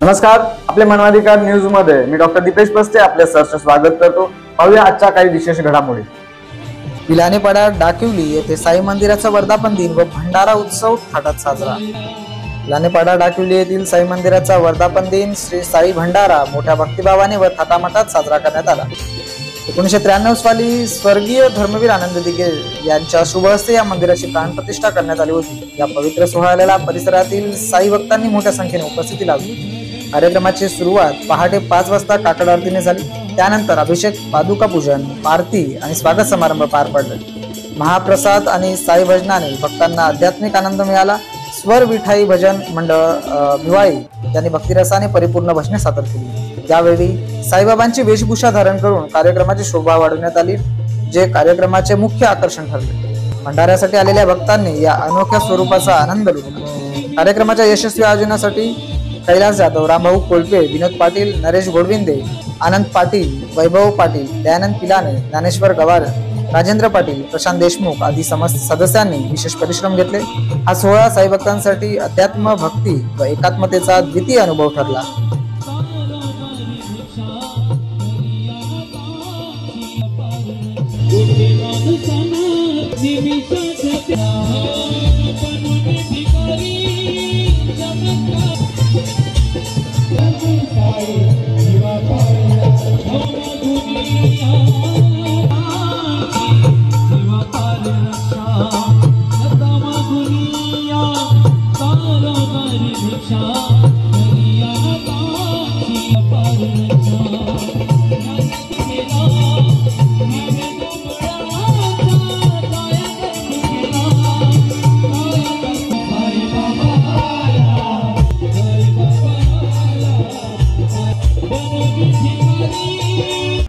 नमस्कार, आपले मानवाधिकार न्यूज मध्ये मी डॉक्टर दीपेश पस्ते आपले सहर्ष स्वागत करतो। पाहूया आजच्या काही विशेष घडामोडी। पिलानेपाडा डाकिवली येथे साई मंदिराचा वर्धापन दिन व भंडारा उत्सव थाटात साजरा। पिलानेपाडा डाकिवली येथील साई मंदिराचा वर्धापन दिन श्री साई भंडारा मोठ्या भक्तिभावाने व थाटामाटात साजरा करण्यात आला। 1993 साली स्वर्गीय धर्मवीर आनंद दिघे यांच्या शुभ हस्ते या मंदिराची प्राणप्रतिष्ठा करण्यात आली होती। या पवित्र सोहळ्याला परिसरातील साई भक्तांनी मोठ्या संख्येने उपस्थिती लावली। कार्यक्रमाची सुरुवात पहाटे 5 वाजता काकड आरतीने झाली। त्यानंतर अभिषेक, पादुका पूजन, आरती आणि स्वागत समारंभ पार पडले। महाप्रसाद आणि साई भजनाने भक्तांना आध्यात्मिक आनंद मिळाला। स्वर विठाई भजन मंडळ भिवाई यांनी भक्तिरसाने परिपूर्ण भजने सादर केली। यावेळी साईबाबांची वेशभूषा धारण करून कार्यक्रमाची शोभा वाढवण्यात आली, जे कार्यक्रमाचे मुख्य आकर्षण ठरले। भंडाऱ्यासाठी आलेल्या भक्तांनी या अनोख्या स्वरूपाचा आनंद लुटला। कार्यक्रमाच्या यशस्वी आयोजनासाठी कैलास जाधव, रामभाऊ कोल्पे, विनोद पाटील, नरेश गोडविंदे, आनंद पाटील, वैभव पाटील, दयानंद पिलाने, ज्ञानेश्वर गवार, राजेंद्र पाटील, प्रशांत देशमुख आदी समस्त सदस्यांनी विशेष परिश्रम घेतले। हा सोहळा साई भक्तांसाठी अध्यात्म, भक्ती व एकात्मतेचा द्वितीय अनुभव ठरला।